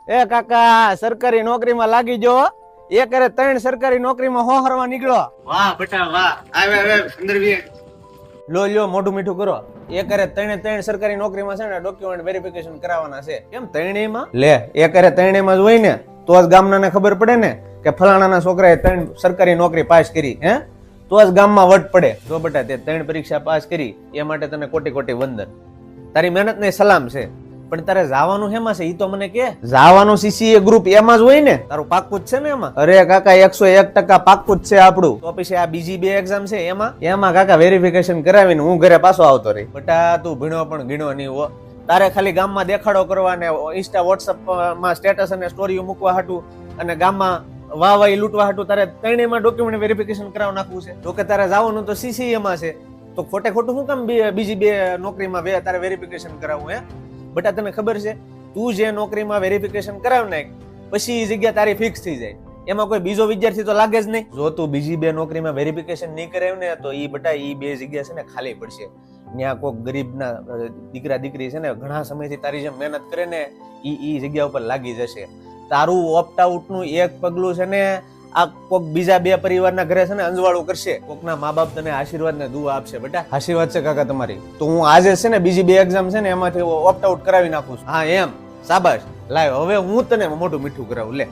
એ કાકા સરકારી નોકરીમાં લાગી જો એ કરે 3 સરકારી નોકરીમાં હોહરવા નીકળો. વાહ બેટા વાહ. આવે આવે અંદર બી. લો મોઢું મીઠું કરો. એ કરે 3 સરકારી નોકરીમાં છે ને ડોક્યુમેન્ટ વેરિફિકેશન કરાવવાના છે. કેમ 3માં લે એ કરે 3માં જ હોય ને તો જ ગામનાને ખબર પડે ને કે ફલાણાના છોકરાએ 3 સરકારી નોકરી પાસ કરી હે તો જ ગામમાં વટ પડે. જો બેટા તે 3 પરીક્ષા પાસ કરી એ માટે તને કોટી કોટી વંદન. તારી મહેનત ને સલામ છે. પણ તારે જવાનું હેમાં છે ઈ તો મને કે. જવાનું સીસીએ ગ્રુપ એમાં જ હોય ને તારું પાક્કું જ છે ને એમાં. અરે કાકા 101% પાક્કું જ છે આપણું. તો પછી આ બીજી 2 એક્ઝામ છે એમાં કાકા વેરિફિકેશન કરાવીને હું ઘરે પાછો આવતો રહી. બટા તું ભીણો પણ ગીણો નહીં હો. તારે ખાલી ગામમાં દેખાડો કરવા ને ઇન્સ્ટા વોટ્સઅપ માં સ્ટેટસ અને સ્ટોરીઓ મૂકવા હાટું અને ગામમાં વાહવાઈ લૂંટવા હાટું તારે 3માં ડોક્યુમેન્ટ વેરિફિકેશન કરાવ નાખવું છે. જો કે તારે જવાનું તો સીસીએ માં છે તો ખોટે ખોટું શું કામ બીજી 2 નોકરીમાં તારે વેરિફિકેશન કરાવવું હે. બટા તને ખબર છે તું જે નોકરીમાં વેરિફિકેશન કરાવ નાખ પછી એ જગ્યા તારી ફિક્સ થઈ જાય. એમાં કોઈ બીજો વિદ્યાર્થી તો લાગે જ નહીં. જો તું બીજી 2 નોકરીમાં વેરિફિકેશન નહીં કરાવ ને તો ઈ બટા ઈ 2 જગ્યા છે ને ખાલી પડશે. ત્યાં કોઈક ગરીબના દીકરા દીકરી છે ને ઘણા સમયથી તારી જેમ મહેનત કરે ને ઈ જગ્યા ઉપર લાગી જશે. તારું ઓપ્ટ આઉટ નું એક પગલું છે ને આ કોઈક બીજા 2 પરિવારના ઘરે છે ને અંજવાળું કરશે. કોકના મા બાપ તને આશીર્વાદ ને દુઆ આપશે. બેટા આશીર્વાદ છે કાકા તમારી. તો હું આજે છે ને બીજી 2 એક્ઝામ છે ને એમાંથી ઓપ્ટ આઉટ કરાવી નાખું છું. હા એમ શાબાશ. લાવ હવે હું તને મોઢું મીઠું કરાવું લે.